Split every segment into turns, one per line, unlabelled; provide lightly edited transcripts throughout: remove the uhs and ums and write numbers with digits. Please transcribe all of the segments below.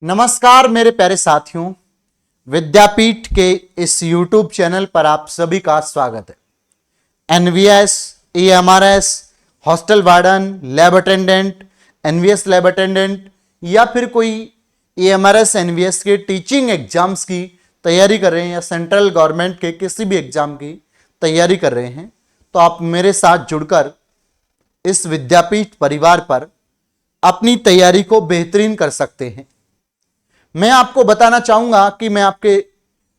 नमस्कार मेरे प्यारे साथियों, विद्यापीठ के इस YouTube चैनल पर आप सभी का स्वागत है। NVS, EMRS, hostel warden, lab attendant, NVS lab attendant या फिर कोई ईएमआरएस एनवीएस के टीचिंग एग्जाम्स की तैयारी कर रहे हैं या सेंट्रल गवर्नमेंट के किसी भी एग्जाम की तैयारी कर रहे हैं, तो आप मेरे साथ जुड़कर इस विद्यापीठ परिवार पर अपनी तैयारी को बेहतरीन कर सकते हैं। मैं आपको बताना चाहूंगा कि मैं आपके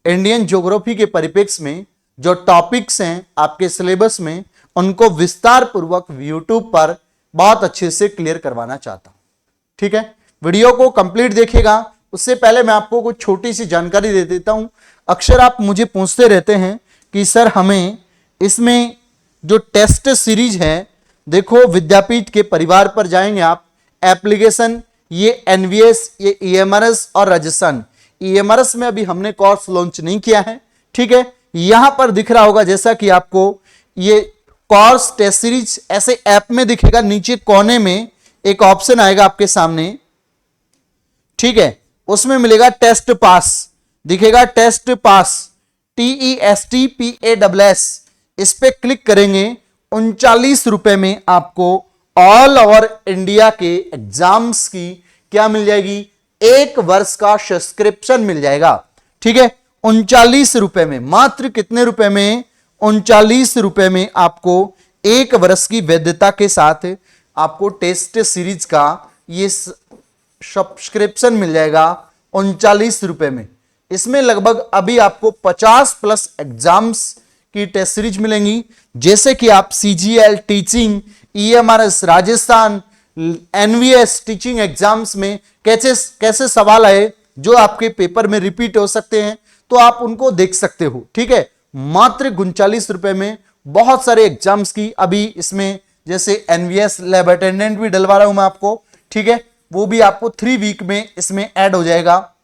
इंडियन ज्योग्राफी के परिप्रेक्ष्य में जो टॉपिक्स हैं आपके सिलेबस में, उनको विस्तार पूर्वक यूट्यूब पर बहुत अच्छे से क्लियर करवाना चाहता हूं। ठीक है, वीडियो को कंप्लीट देखिएगा। उससे पहले मैं आपको कुछ छोटी सी जानकारी दे देता हूं। अक्सर आप मुझे पूछते रहते हैं कि सर हमें इसमें जो टेस्ट सीरीज है, देखो विद्यापीठ के परिवार पर जाएंगे आप, एप्लीकेशन, ये एनवीएस, ये ईएमआरएस और राजस्थान। ईएमआरएस में अभी हमने कोर्स लॉन्च नहीं किया है। ठीक है, यहां पर दिख रहा होगा जैसा कि आपको ये कोर्स टेस्ट सीरीज ऐसे ऐप में दिखेगा, नीचे कोने में एक ऑप्शन आएगा आपके सामने। ठीक है, उसमें मिलेगा टेस्ट पास, दिखेगा टेस्ट पास, TESTPASS। इस पे क्लिक करेंगे, 39 रुपए में आपको ऑल ओवर इंडिया के एग्जाम्स की क्या मिल जाएगी, 1 वर्ष का सब्सक्रिप्शन मिल जाएगा। ठीक है, 39 रुपए में, मात्र कितने रुपए में, 39 रुपए में आपको 1 वर्ष की वैधता के साथ आपको टेस्ट सीरीज का ये सब्सक्रिप्शन मिल जाएगा 39 रुपए में। इसमें लगभग अभी आपको 50+ एग्जाम्स की टेस्ट सीरीज मिलेंगी, जैसे कि आप CGL teaching, EMRS Rajasthan, NVS teaching exams में कैसे सवाल आए जो आपके पेपर में रिपीट हो सकते हैं, तो आप उनको देख सकते हो। ठीक है, मात्र 39 रुपए में बहुत सारे एग्जाम्स की अभी इसमें, जैसे एनवीएस लैब अटेंडेंट भी डलवा रहा हूं मैं आपको। ठीक है, वो भी आपको 3 वीक में इसमें ऐड हो जाएगा।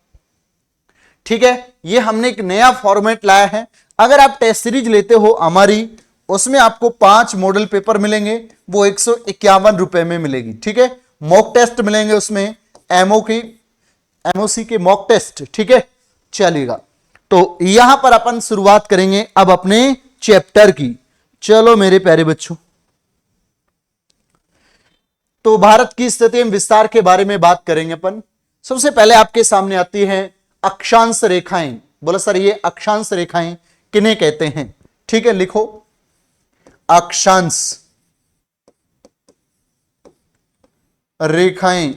ठीक है, ये हमने एक नया फॉर्मेट लाया है। अगर आप टेस्ट सीरीज लेते हो हमारी, उसमें आपको 5 मॉडल पेपर मिलेंगे, वो 151 रुपए में मिलेगी। ठीक है, मॉक टेस्ट मिलेंगे उसमें, एमओसी के मॉक टेस्ट। ठीक है, चलिएगा, तो यहां पर अपन शुरुआत करेंगे अब अपने चैप्टर की। चलो मेरे प्यारे बच्चों, तो भारत की स्थिति में विस्तार के बारे में बात करेंगे अपन। सबसे पहले आपके सामने आती है अक्षांश रेखाएं। बोला सर ये अक्षांश रेखाएं किन्हें कहते हैं? ठीक है, लिखो अक्षांश रेखाएं।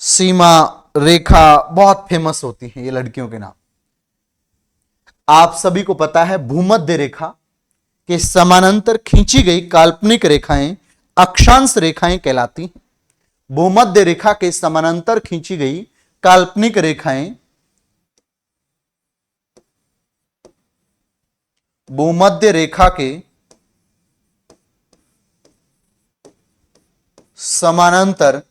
सीमा रेखा बहुत फेमस होती है ये लड़कियों के नाम। आप सभी को पता है भूमध्य रेखा के समानांतर खींची गई काल्पनिक रेखाएं अक्षांश रेखाएं कहलाती हैं। भूमध्य रेखा के समानांतर खींची गई काल्पनिक रेखाएं भूमध्य रेखा के समानांतर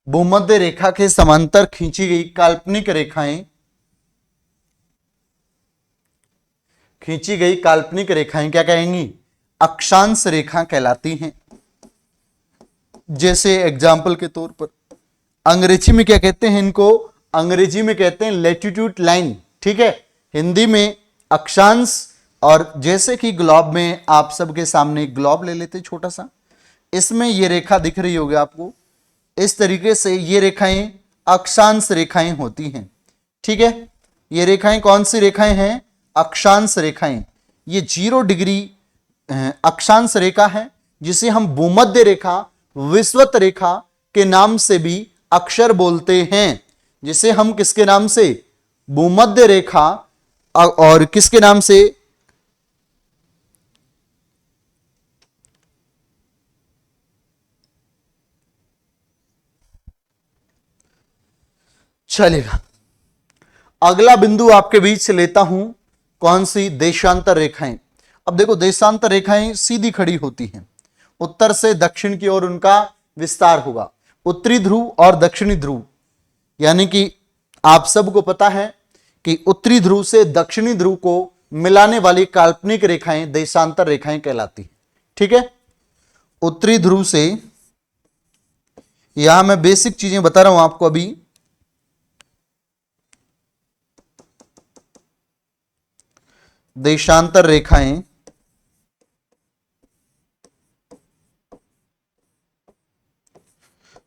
भूमध्य रेखा के समांतर खींची गई काल्पनिक रेखाएं क्या कहेंगी? अक्षांश रेखा कहलाती हैं। जैसे एग्जाम्पल के तौर पर अंग्रेजी में क्या कहते हैं इनको? अंग्रेजी में कहते हैं लैटिट्यूड लाइन। ठीक है, हिंदी में अक्षांश। और जैसे कि ग्लोब में आप सबके सामने एक ग्लोब ले लेते छोटा सा, इसमें ये रेखा दिख रही होगी आपको, इस तरीके से ये रेखाएं अक्षांश रेखाएं होती हैं। ठीक है, ये रेखाएं कौन सी रेखाएं हैं? अक्षांश रेखाएं। ये 0 डिग्री अक्षांश रेखा है, जिसे हम भूमध्य रेखा, विषुवत रेखा के नाम से भी अक्षर बोलते हैं। जिसे हम किसके नाम से? भूमध्य रेखा, और किसके नाम से? चलेगा, अगला बिंदु आपके बीच से लेता हूं, कौन सी? देशांतर रेखाएं। अब देखो, देशांतर रेखाएं सीधी खड़ी होती हैं उत्तर से दक्षिण की ओर उनका विस्तार होगा। उत्तरी ध्रुव और दक्षिणी ध्रुव, यानी कि आप सबको पता है कि उत्तरी ध्रुव से दक्षिणी ध्रुव को मिलाने वाली काल्पनिक रेखाएं देशांतर रेखाएं कहलाती हैं। ठीक है, उत्तरी ध्रुव से, यहां मैं बेसिक चीजें बता रहा हूं आपको अभी। देशांतर रेखाएं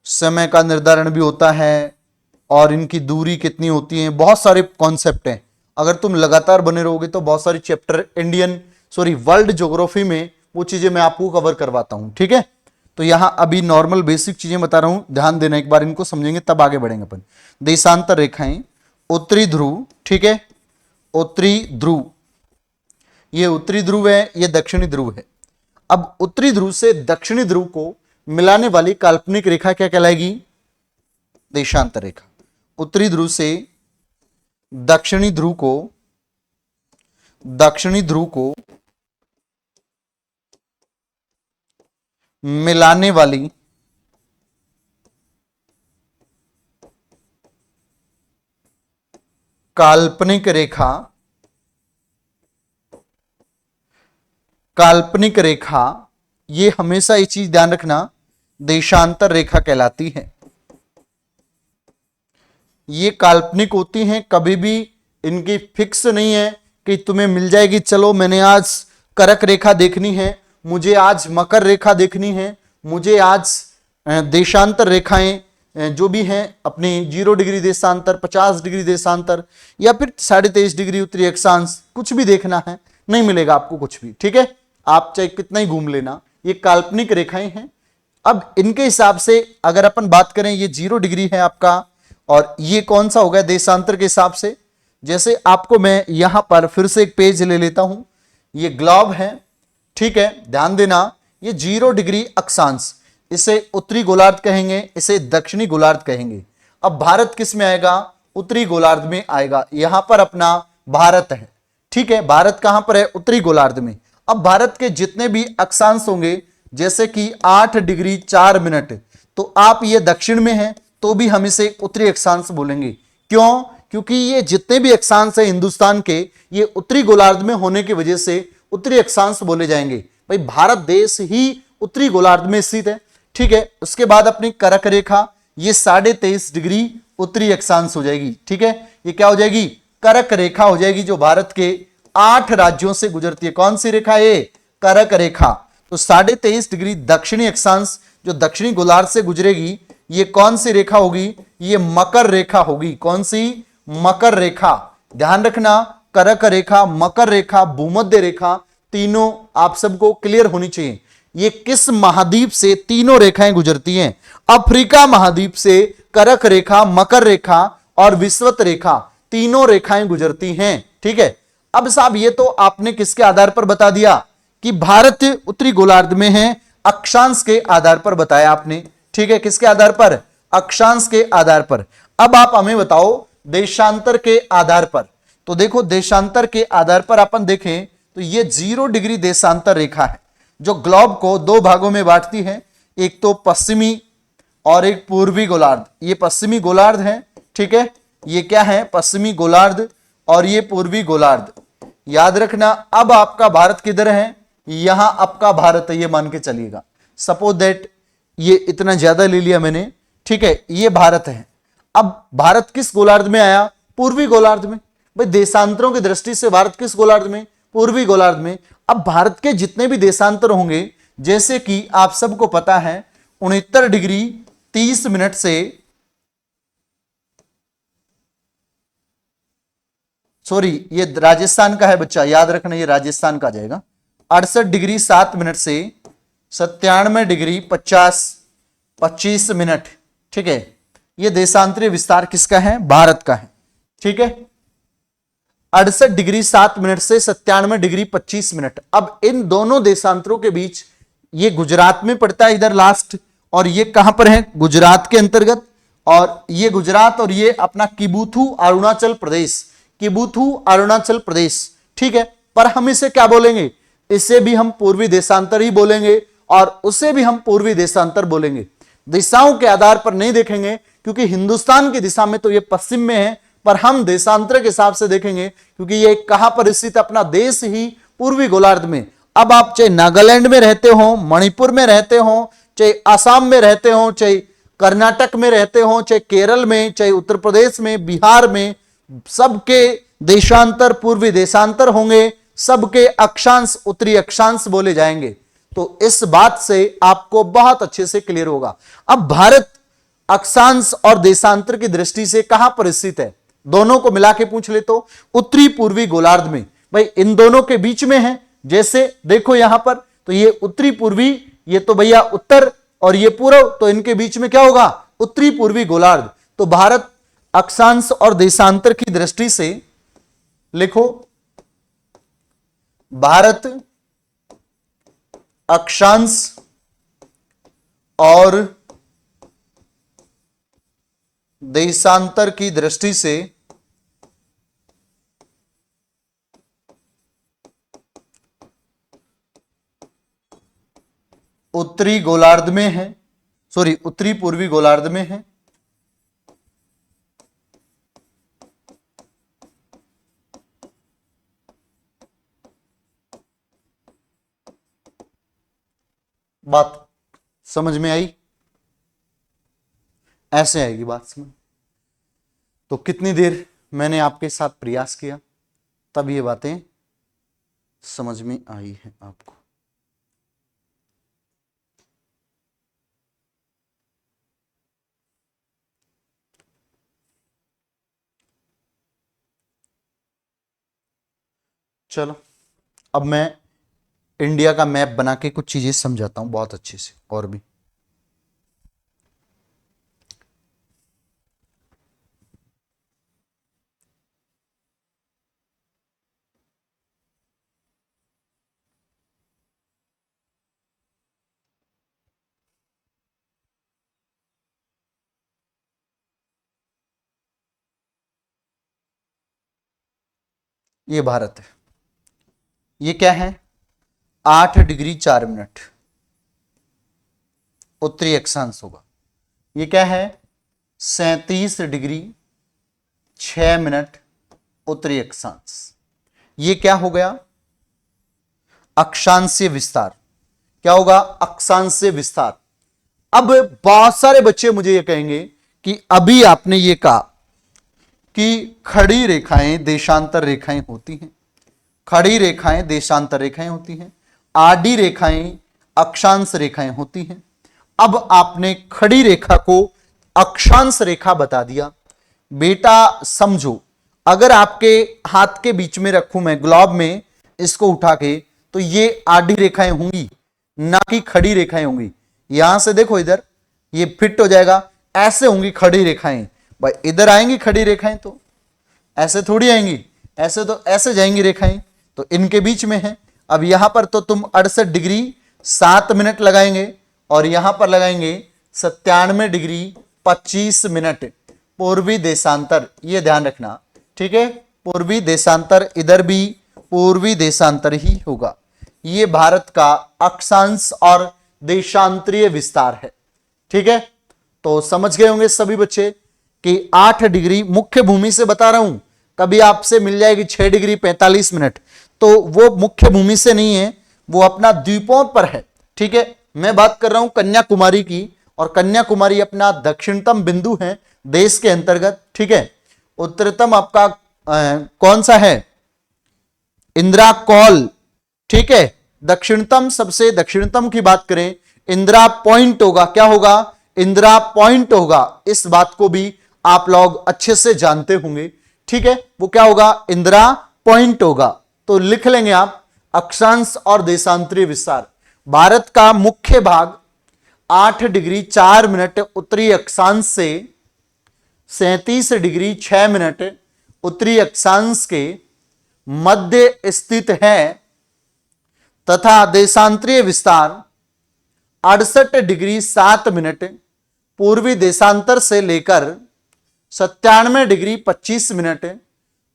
समय का निर्धारण भी होता है और इनकी दूरी कितनी होती है, बहुत सारे कॉन्सेप्ट हैं। अगर तुम लगातार बने रहोगे तो बहुत सारी चैप्टर वर्ल्ड ज्योग्राफी में वो चीजें मैं आपको कवर करवाता हूं। ठीक है, तो यहां अभी नॉर्मल बेसिक चीजें बता रहा हूं, ध्यान देना, एक बार इनको समझेंगे तब आगे बढ़ेंगे अपन। देशांतर रेखाएं, उत्तरी ध्रुव, ठीक है, उत्तरी ध्रुव, ये उत्तरी ध्रुव है, ये दक्षिणी ध्रुव है। अब उत्तरी ध्रुव से दक्षिणी ध्रुव को मिलाने वाली काल्पनिक रेखा क्या कहलाएगी? देशांतर रेखा। उत्तरी ध्रुव से दक्षिणी ध्रुव को मिलाने वाली काल्पनिक रेखा, ये हमेशा ये चीज ध्यान रखना, देशांतर रेखा कहलाती है। ये काल्पनिक होती हैं, कभी भी इनकी फिक्स नहीं है कि तुम्हें मिल जाएगी, चलो मैंने आज कर्क रेखा देखनी है, मुझे आज मकर रेखा देखनी है, मुझे आज देशांतर रेखाएं जो भी हैं अपनी 0 डिग्री देशांतर, 50 डिग्री देशांतर या फिर 23.5 डिग्री उत्तरी अक्षांश, कुछ भी देखना है, नहीं मिलेगा आपको कुछ भी। ठीक है, आप चाहे कितना ही घूम लेना, ये काल्पनिक रेखाएं हैं। अब इनके हिसाब से अगर अपन बात करें, ये 0 डिग्री है आपका, और ये कौन सा हो गया देशांतर के हिसाब से। जैसे आपको मैं यहां पर फिर से एक पेज ले लेता हूं, ये ग्लोब है, ठीक है, ध्यान देना, ये 0 डिग्री अक्षांश, इसे उत्तरी गोलार्ध कहेंगे, इसे दक्षिणी गोलार्ध कहेंगे। अब भारत किस में आएगा? उत्तरी गोलार्ध में आएगा। यहां पर अपना भारत है, ठीक है, भारत कहां पर है? उत्तरी गोलार्ध में। अब भारत के जितने भी अक्षांश होंगे, जैसे कि 8 डिग्री 4 मिनट, तो आप ये दक्षिण में हैं तो भी हम इसे उत्तरी अक्षांश बोलेंगे। क्यों? क्योंकि ये जितने भी अक्षांश है हिंदुस्तान के, ये उत्तरी गोलार्ध में होने की वजह से उत्तरी अक्षांश बोले जाएंगे। भाई भारत देश ही उत्तरी गोलार्ध में स्थित है, ठीक है। उसके बाद अपनी कर्क रेखा, ये 23.5 डिग्री उत्तरी अक्षांश हो जाएगी, ठीक है। ये क्या हो जाएगी? कर्क रेखा हो जाएगी, जो भारत के 8 राज्यों से गुजरती है। कौन सी रेखा? ये कर्क रेखा। तो 23.5 डिग्री दक्षिणी अक्षांश जो दक्षिणी गोलार्ध से गुजरेगी, ये कौन सी रेखा होगी? ये मकर रेखा होगी। कौन सी? मकर रेखा। ध्यान रखना, कर्क रेखा, मकर रेखा, भूमध्य रेखा, तीनों आप सबको क्लियर होनी चाहिए। ये किस महाद्वीप से तीनों रेखाएं गुजरती हैं? अफ्रीका महाद्वीप से कर्क रेखा, मकर रेखा और विषुवत रेखा, तीनों रेखाएं गुजरती हैं, ठीक है। अब साहब ये तो आपने किसके आधार पर बता दिया कि भारत उत्तरी गोलार्ध में है, अक्षांश के आधार पर बताया आपने, ठीक है। किसके आधार पर? अक्षांश के आधार पर। अब आप हमें बताओ देशांतर के आधार पर। तो देखो, देशांतर के आधार पर अपन देखें तो ये 0 डिग्री देशांतर रेखा है, जो ग्लोब को 2 भागों में बांटती है, एक तो पश्चिमी और एक पूर्वी गोलार्ध। ये पश्चिमी गोलार्ध है, ठीक है। ये क्या है? पश्चिमी गोलार्ध और ये पूर्वी गोलार्ध। याद रखना, अब आपका भारत किधर है? यहां आपका भारत है, ये मान के चलिएगा। सपोज दैट ये इतना ज्यादा ले लिया मैंने, ठीक है। ये भारत है। अब भारत किस गोलार्ध में आया? पूर्वी गोलार्ध में। भाई देशांतरों की दृष्टि से भारत किस गोलार्ध में? पूर्वी गोलार्ध में। अब भारत के जितने भी देशांतर होंगे, जैसे कि आप सबको पता है 69 डिग्री 30 मिनट से, सॉरी ये राजस्थान का है बच्चा, याद रखना ये राजस्थान का जाएगा। 68 डिग्री 7 मिनट से 97 डिग्री 25 मिनट, ठीक है। ये देशांतरीय विस्तार किसका है? भारत का है, ठीक है। 68 डिग्री 7 मिनट से 97 डिग्री 25 मिनट। अब इन दोनों देशांतरों के बीच ये गुजरात में पड़ता है इधर लास्ट, और ये कहां पर है? गुजरात के अंतर्गत। और ये गुजरात और ये अपना किबुथु अरुणाचल प्रदेश, किबुथु अरुणाचल प्रदेश, ठीक है। पर हम इसे क्या बोलेंगे? इसे भी हम पूर्वी देशांतर ही बोलेंगे, और उसे भी हम पूर्वी देशांतर बोलेंगे। दिशाओं के आधार पर नहीं देखेंगे, क्योंकि हिंदुस्तान की दिशा में तो ये पश्चिम में है, पर हम देशांतर के हिसाब से देखेंगे, क्योंकि ये कहां पर स्थित है, अपना देश ही पूर्वी गोलार्ध में। अब आप चाहे नागालैंड में रहते हो, मणिपुर में रहते हो, चाहे आसाम में रहते हो, चाहे कर्नाटक में रहते हो, चाहे केरल में, चाहे उत्तर प्रदेश में, बिहार में, सबके देशांतर पूर्वी देशांतर होंगे, सबके अक्षांश उत्तरी अक्षांश बोले जाएंगे। तो इस बात से आपको बहुत अच्छे से क्लियर होगा। अब भारत अक्षांश और देशांतर की दृष्टि से कहां पर स्थित है, दोनों को मिला के पूछ ले तो उत्तरी पूर्वी गोलार्ध में। भाई इन दोनों के बीच में है, जैसे देखो यहां पर, तो ये उत्तरी पूर्वी, ये तो भैया उत्तर, और ये पूर्व, तो इनके बीच में क्या होगा, उत्तरी पूर्वी गोलार्ध। तो भारत अक्षांश और देशांतर की दृष्टि से लिखो, भारत अक्षांश और देशांतर की दृष्टि से उत्तरी गोलार्ध में है, सॉरी उत्तरी पूर्वी गोलार्ध में है। बात समझ में आई? ऐसे आएगी बात समझ। तो कितनी देर मैंने आपके साथ प्रयास किया, तब ये बातें समझ में आई है आपको। चलो अब मैं इंडिया का मैप बना के कुछ चीजें समझाता हूं बहुत अच्छे से। और भी ये भारत है, ये क्या है, 8 डिग्री 4 मिनट उत्तरी अक्षांश होगा। ये क्या है, 37 डिग्री 6 मिनट उत्तरी अक्षांश। ये क्या हो गया, अक्षांशीय विस्तार। क्या होगा, अक्षांशीय विस्तार। अब बहुत सारे बच्चे मुझे ये कहेंगे कि अभी आपने ये कहा कि खड़ी रेखाएं देशांतर रेखाएं होती हैं, खड़ी रेखाएं देशांतर रेखाएं होती हैं, आडी रेखाएं अक्षांश रेखाएं होती हैं। अब आपने खड़ी रेखा को अक्षांश रेखा बता दिया। बेटा समझो, अगर आपके हाथ के बीच में रखूं मैं ग्लोब में इसको उठा के, तो ये आडी रेखाएं होंगी, ना कि खड़ी रेखाएं होंगी। यहां से देखो इधर, ये फिट हो जाएगा, ऐसे होंगी खड़ी रेखाएं। भाई इधर आएंगी खड़ी रेखाएं, तो ऐसे थोड़ी आएंगी, ऐसे तो ऐसे जाएंगी रेखाएं, तो इनके बीच में है। अब यहां पर तो तुम 68 डिग्री 7 मिनट लगाएंगे, और यहां पर लगाएंगे 97 डिग्री 25 मिनट पूर्वी देशांतर। ये ध्यान रखना, ठीक है, पूर्वी देशांतर, इधर भी पूर्वी देशांतर ही होगा। ये भारत का अक्षांश और देशांतरीय विस्तार है, ठीक है। तो समझ गए होंगे सभी बच्चे कि 8 डिग्री मुख्य भूमि से बता रहा हूं। कभी आपसे मिल जाएगी 6 डिग्री 45 मिनट, तो वो मुख्य भूमि से नहीं है, वो अपना द्वीपों पर है, ठीक है। मैं बात कर रहा हूं कन्याकुमारी की, और कन्याकुमारी अपना दक्षिणतम बिंदु है देश के अंतर्गत, ठीक है। उत्तरतम आपका कौन सा है, इंदिरा कौल, ठीक है। दक्षिणतम, सबसे दक्षिणतम की बात करें, इंदिरा पॉइंट होगा। क्या होगा, इंदिरा पॉइंट होगा। इस बात को भी आप लोग अच्छे से जानते होंगे, ठीक है। वो क्या होगा, इंदिरा पॉइंट होगा। तो लिख लेंगे आप, अक्षांश और देशांतरीय विस्तार। भारत का मुख्य भाग 8 डिग्री 4 मिनट उत्तरी अक्षांश से 37 डिग्री 6 मिनट उत्तरी अक्षांश के मध्य स्थित है, तथा देशांतरीय विस्तार 68 डिग्री 7 मिनट पूर्वी देशांतर से लेकर 97 डिग्री 25 मिनट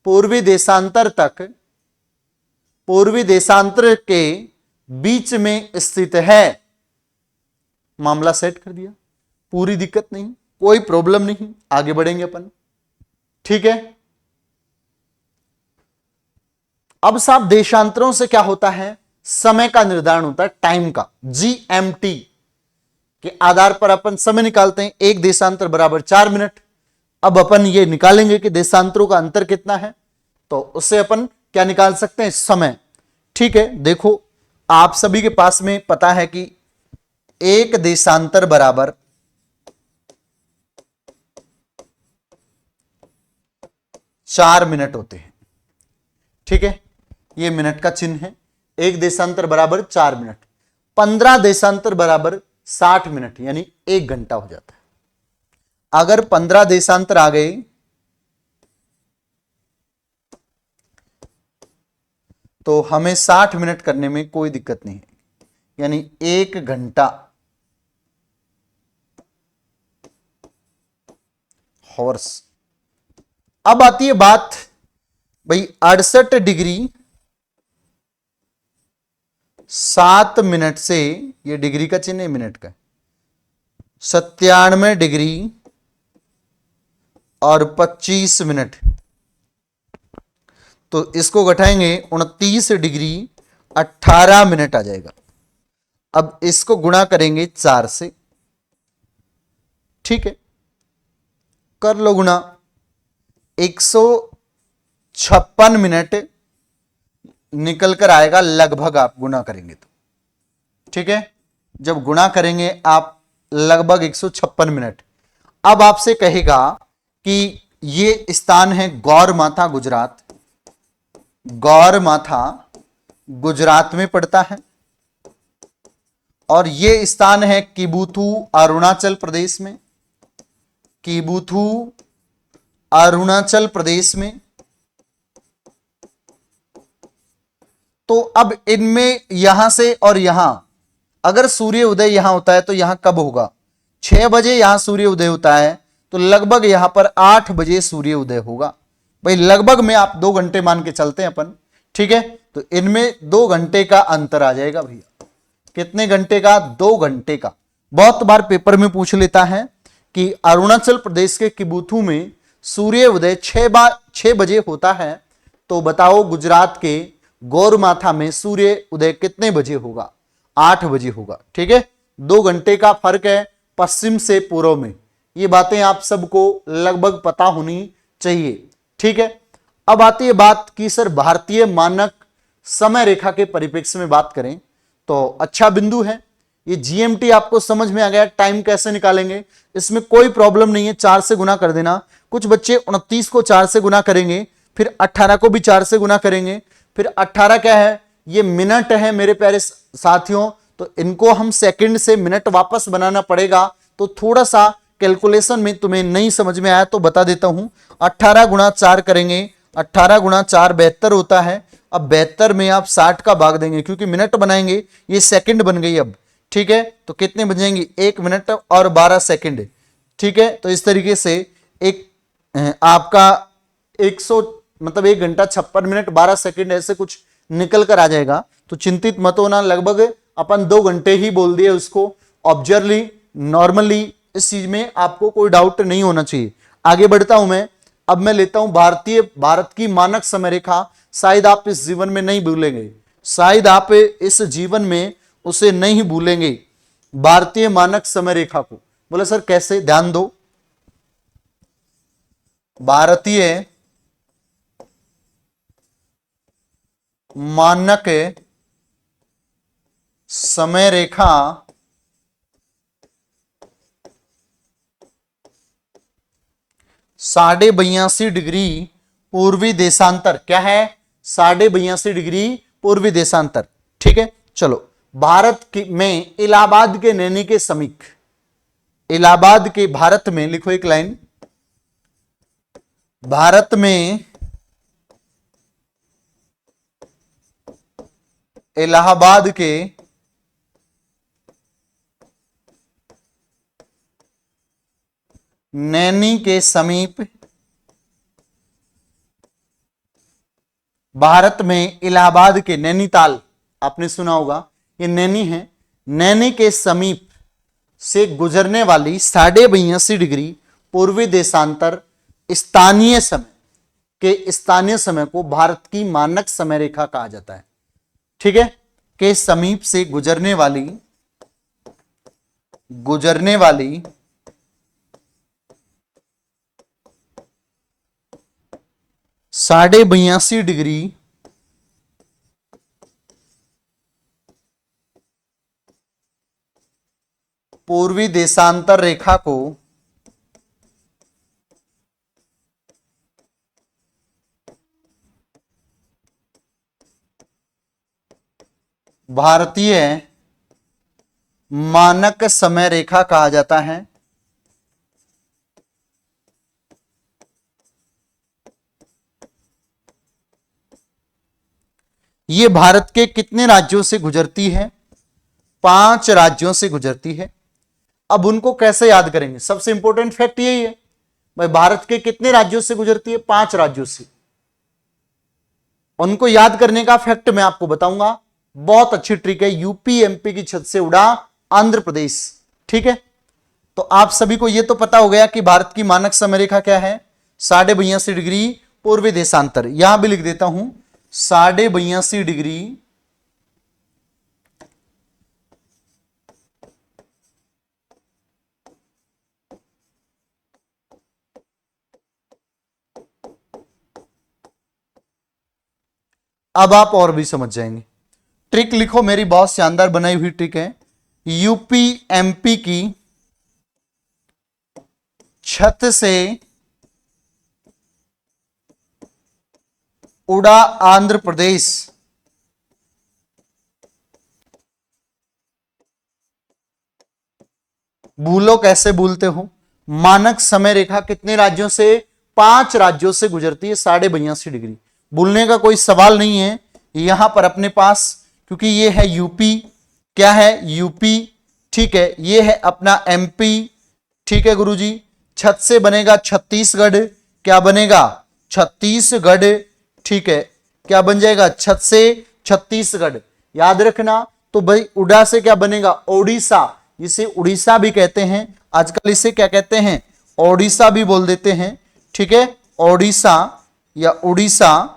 पूर्वी देशांतर तक, पूर्वी देशांतर के बीच में स्थित है। मामला सेट कर दिया, पूरी दिक्कत नहीं, कोई प्रॉब्लम नहीं, आगे बढ़ेंगे अपन। ठीक है। अब साहब देशांतरों से क्या होता है, समय का निर्धारण होता है, टाइम का, जीएमटी के आधार पर अपन समय निकालते हैं। एक देशांतर बराबर 4 मिनट। अब अपन ये निकालेंगे कि देशांतरों का अंतर कितना है, तो उससे अपन क्या निकाल सकते हैं, समय। ठीक है, देखो आप सभी के पास में पता है कि एक देशांतर बराबर 4 मिनट होते हैं। ठीक है, ये मिनट का चिन्ह है। एक देशांतर बराबर 4 मिनट, 15 देशांतर बराबर 60 मिनट, यानी 1 घंटा हो जाता है। अगर 15 देशांतर आ गए तो हमें 60 मिनट करने में कोई दिक्कत नहीं है, यानी 1 घंटा हॉर्स। अब आती है बात भाई 68 डिग्री 7 मिनट से, ये डिग्री का चिन्ह है, मिनट का, 97 डिग्री और 25 मिनट, तो इसको घटाएंगे 29 डिग्री 18 मिनट आ जाएगा। अब इसको गुणा करेंगे 4 से। ठीक है, कर लो गुणा, 156 मिनट निकल कर आएगा लगभग, आप गुणा करेंगे तो। ठीक है, जब गुणा करेंगे आप लगभग 156 मिनट। अब आपसे कहेगा कि ये स्थान है गौर माथा गुजरात, गौर माथा गुजरात में पड़ता है, और ये स्थान है किबुथु अरुणाचल प्रदेश में, किबुथु अरुणाचल प्रदेश में। तो अब इनमें यहां से और यहां, अगर सूर्य उदय यहां होता है तो यहां कब होगा, 6 बजे यहां सूर्य उदय होता है, तो लगभग यहां पर 8 बजे सूर्य उदय होगा। भाई लगभग में आप 2 घंटे मान के चलते हैं अपन। ठीक है, तो इनमें 2 घंटे का अंतर आ जाएगा भैया। कितने घंटे का, 2 घंटे का। बहुत बार पेपर में पूछ लेता है कि अरुणाचल प्रदेश के किबुथु में सूर्य उदय 6 बजे होता है, तो बताओ गुजरात के गौरमाथा में सूर्य उदय कितने बजे होगा, 8 बजे होगा। ठीक है, 2 घंटे का फर्क है पश्चिम से पूर्व में। ये बातें आप सबको लगभग पता होनी चाहिए। ठीक है, अब आती है बात कि सर भारतीय मानक समय रेखा के परिप्रेक्ष्य में बात करें तो अच्छा बिंदु है ये। जीएमटी आपको समझ में आ गया, टाइम कैसे निकालेंगे, इसमें कोई प्रॉब्लम नहीं है, 4 से गुना कर देना। कुछ बच्चे 29 को 4 से गुना करेंगे, फिर 18 को भी 4 से गुना करेंगे, फिर 18 क्या है, ये मिनट है मेरे प्यारे साथियों, तो इनको हम सेकंड से मिनट वापस बनाना पड़ेगा। तो थोड़ा सा कैलकुलेशन में तुम्हें नहीं समझ में आया तो बता देता हूं। 18 गुणा 4 करेंगे, 18 गुणा 4 72 होता है। अब 72 में आप 60 का भाग देंगे, क्योंकि मिनट बनाएंगे, ये सेकंड बन गई अब। ठीक है, तो कितने बन जाएंगे, 1 मिनट और 12 सेकंड। ठीक है, तो इस तरीके से एक आपका 100 मतलब 1 घंटा 56 मिनट 12 सेकंड ऐसे कुछ निकल कर आ जाएगा। तो चिंतित मत होना, लगभग अपन 2 घंटे ही बोल दिए उसको। ऑब्जर्वली नॉर्मली इस चीज में आपको कोई डाउट नहीं होना चाहिए। आगे बढ़ता हूं मैं। अब मैं लेता हूं भारत की मानक समय रेखा। शायद आप इस जीवन में नहीं भूलेंगे, शायद आप इस जीवन में उसे नहीं भूलेंगे, भारतीय मानक समय रेखा को। बोले सर कैसे, ध्यान दो। भारतीय मानक समय रेखा 82.5 डिग्री पूर्वी देशांतर, क्या है, 82.5 डिग्री पूर्वी देशांतर। ठीक है, चलो भारत में इलाहाबाद के नैनी के समीप, इलाहाबाद के, भारत में लिखो एक लाइन, भारत में इलाहाबाद के नैनी के समीप, भारत में इलाहाबाद के नैनीताल, आपने सुना होगा, ये नैनी है, नैनी के समीप से गुजरने वाली 82.5 डिग्री पूर्वी देशांतर स्थानीय समय के स्थानीय समय को भारत की मानक समय रेखा कहा जाता है। ठीक है, के समीप से गुजरने वाली 82.5 डिग्री पूर्वी देशांतर रेखा को भारतीय मानक समय रेखा कहा जाता है। यह भारत के कितने राज्यों से गुजरती है? 5 राज्यों से गुजरती है। अब उनको कैसे याद करेंगे? सबसे इंपॉर्टेंट फैक्ट यही है भाई, भारत के कितने राज्यों से गुजरती है? 5 राज्यों से। उनको याद करने का फैक्ट मैं आपको बताऊंगा, बहुत अच्छी ट्रिक है। यूपी एमपी की छत से उड़ा आंध्र प्रदेश। ठीक है, तो आप सभी को यह तो पता हो गया कि भारत की मानक समय रेखा क्या है, 82.5 डिग्री पूर्वी देशांतर। यहां भी लिख देता हूं 82.5 डिग्री अब आप और भी समझ जाएंगे। ट्रिक लिखो, मेरी बहुत शानदार बनाई हुई ट्रिक है। यूपी एमपी की छत से उड़ा आंध्र प्रदेश। भूलो कैसे भूलते हो? मानक समय रेखा कितने राज्यों से? 5 राज्यों से गुजरती है 82.5 डिग्री। भूलने का कोई सवाल नहीं है यहां पर अपने पास, क्योंकि ये है यूपी। क्या है? यूपी। ठीक है, ये है अपना एमपी। ठीक है गुरुजी, छत से बनेगा छत्तीसगढ़। क्या बनेगा? छत्तीसगढ़। ठीक है, क्या बन जाएगा? छत से छत्तीसगढ़। याद रखना। तो भाई उड़ा से क्या बनेगा? ओडिशा। इसे उड़ीसा भी कहते हैं, आजकल इसे क्या कहते हैं? ओडिशा भी बोल देते हैं। ठीक है, ओडिशा या उड़ीसा।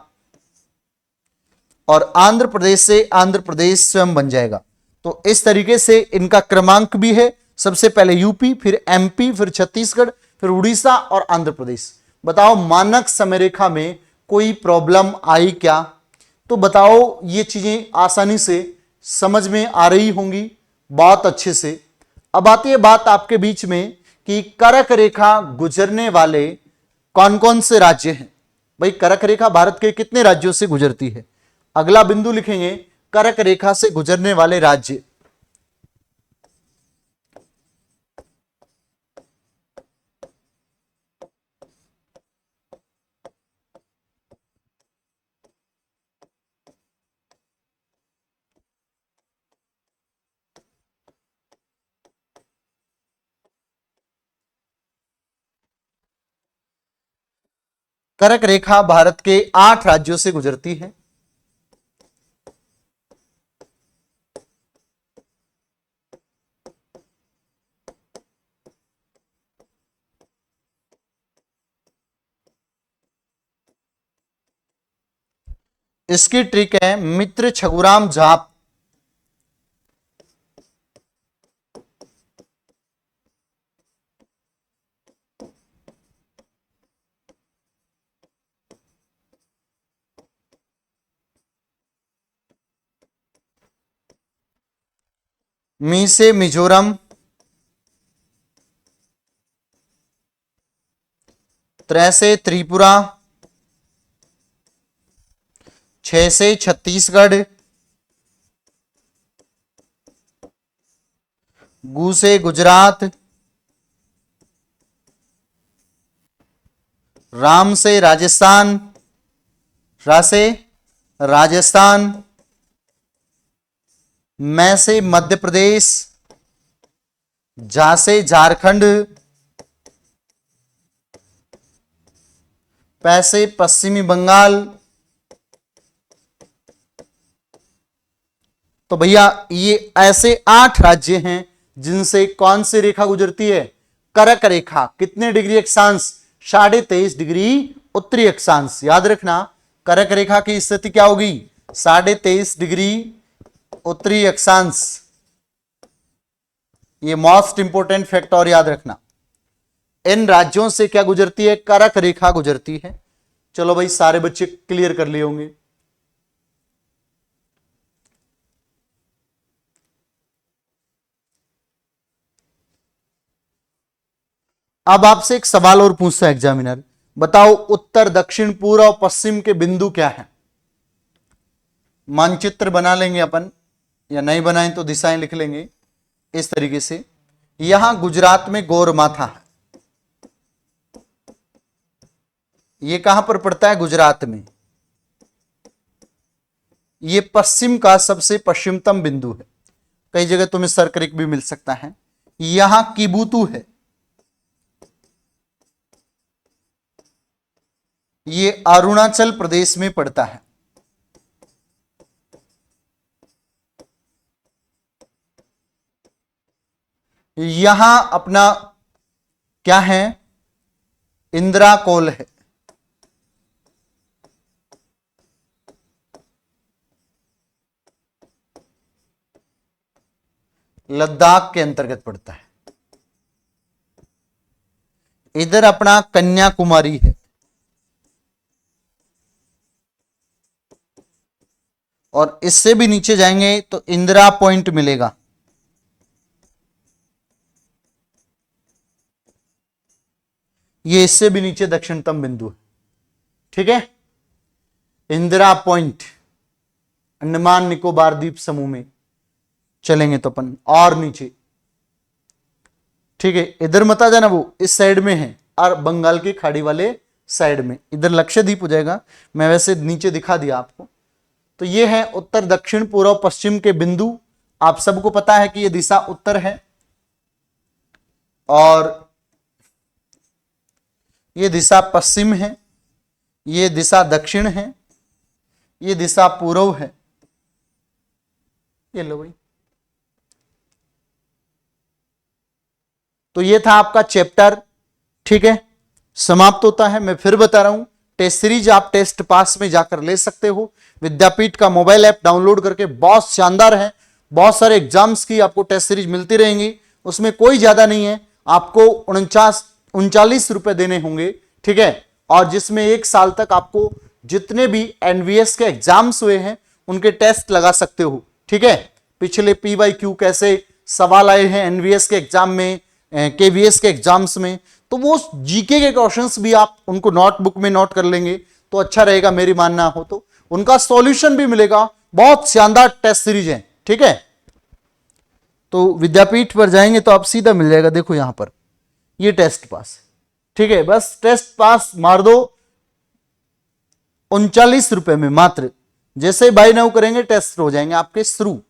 और आंध्र प्रदेश से आंध्र प्रदेश स्वयं बन जाएगा। तो इस तरीके से इनका क्रमांक भी है, सबसे पहले यूपी, फिर एमपी, फिर छत्तीसगढ़, फिर उड़ीसा और आंध्र प्रदेश। बताओ मानक समय रेखा में कोई प्रॉब्लम आई क्या? तो बताओ, ये चीजें आसानी से समझ में आ रही होंगी बहुत अच्छे से। अब आती है बात आपके बीच में कि कर्क रेखा गुजरने वाले कौन कौन से राज्य हैं। भाई कर्क रेखा भारत के कितने राज्यों से गुजरती है? अगला बिंदु लिखेंगे कर्क रेखा से गुजरने वाले राज्य। कर्क रेखा भारत के 8 राज्यों से गुजरती है। इसकी ट्रिक है मित्र छगुराम झाप। मी से मिजोरम, त्रै से त्रिपुरा, 6 से छत्तीसगढ़, गु से गुजरात, राम से राजस्थान, रा से राजस्थान, मैं से मध्य प्रदेश, जा से झारखंड, पै से पश्चिमी बंगाल। तो भैया ये ऐसे 8 राज्य हैं जिनसे कौन सी रेखा गुजरती है? कर्क रेखा। कितने डिग्री अक्षांश? 23.5 डिग्री उत्तरी अक्षांश। याद रखना, कर्क रेखा की स्थिति क्या होगी? 23.5 डिग्री उत्तरी अक्षांश। ये मोस्ट इंपोर्टेंट फैक्ट और याद रखना। इन राज्यों से क्या गुजरती है? कर्क रेखा गुजरती है। चलो भाई, सारे बच्चे क्लियर कर लिए होंगे। अब आपसे एक सवाल और पूछता है एग्जामिनर, बताओ उत्तर, दक्षिण, पूर्व और पश्चिम के बिंदु क्या है? मानचित्र बना लेंगे अपन, या नहीं बनाएं तो दिशाएं लिख लेंगे इस तरीके से। यहां गुजरात में गौरमाथा है। ये कहां पर पड़ता है? गुजरात में। ये पश्चिम का सबसे पश्चिमतम बिंदु है। कई जगह तुम्हें सर्करिक भी मिल सकता है। यहां किबुतु है। ये अरुणाचल प्रदेश में पड़ता है। यहां अपना क्या है? इंदिरा कोल है। लद्दाख के अंतर्गत पड़ता है। इधर अपना कन्याकुमारी है। और इससे भी नीचे जाएंगे तो इंदिरा पॉइंट मिलेगा। ये इससे भी नीचे दक्षिणतम बिंदु है। ठीक है, इंदिरा पॉइंट अंडमान निकोबार द्वीप समूह में चलेंगे तो अपन और नीचे। ठीक है, इधर मत आ जाना, वो इस साइड में है और बंगाल की खाड़ी वाले साइड में, इधर लक्षद्वीप हो जाएगा। मैं वैसे नीचे दिखा दिया आपको। तो ये है उत्तर, दक्षिण, पूर्व, पश्चिम के बिंदु। आप सबको पता है कि ये दिशा उत्तर है और ये दिशा पश्चिम है, ये दिशा दक्षिण है, ये दिशा पूर्व है। ये लो भाई। तो ये था आपका चैप्टर। ठीक है, समाप्त होता है। मैं फिर बता रहा हूं, टेस्ट सीरीज आप टेस्ट पास में जाकर ले सकते हो। विद्यापीठ का मोबाइल ऐप डाउनलोड करके, बहुत शानदार है। बहुत सारे एग्जाम्स की आपको टेस्ट सीरीज मिलती रहेंगी, उसमें कोई ज्यादा नहीं है। आपको 39 रुपए देने होंगे। ठीक है, और जिसमें 1 साल तक आपको जितने भी एनवीएस के एग्जाम्स हुए हैं उनके टेस्ट लगा सकते हो। ठीक है, पिछले पीवाईक्यू कैसे सवाल आए हैं एनवीएस के एग्जाम में, केवीएस के एग्जाम्स में, तो वो जीके के क्वेश्चंस भी आप उनको नोटबुक में नोट कर लेंगे तो अच्छा रहेगा, मेरी मानना हो तो। उनका सॉल्यूशन भी मिलेगा। बहुत शानदार टेस्ट सीरीज है। ठीक है, तो विद्यापीठ पर जाएंगे तो आप सीधा मिल जाएगा। देखो यहां पर ये टेस्ट पास। ठीक है, बस टेस्ट पास मार दो 39 रुपए में मात्र। जैसे बाय नाउ करेंगे टेस्ट हो जाएंगे आपके शुरू।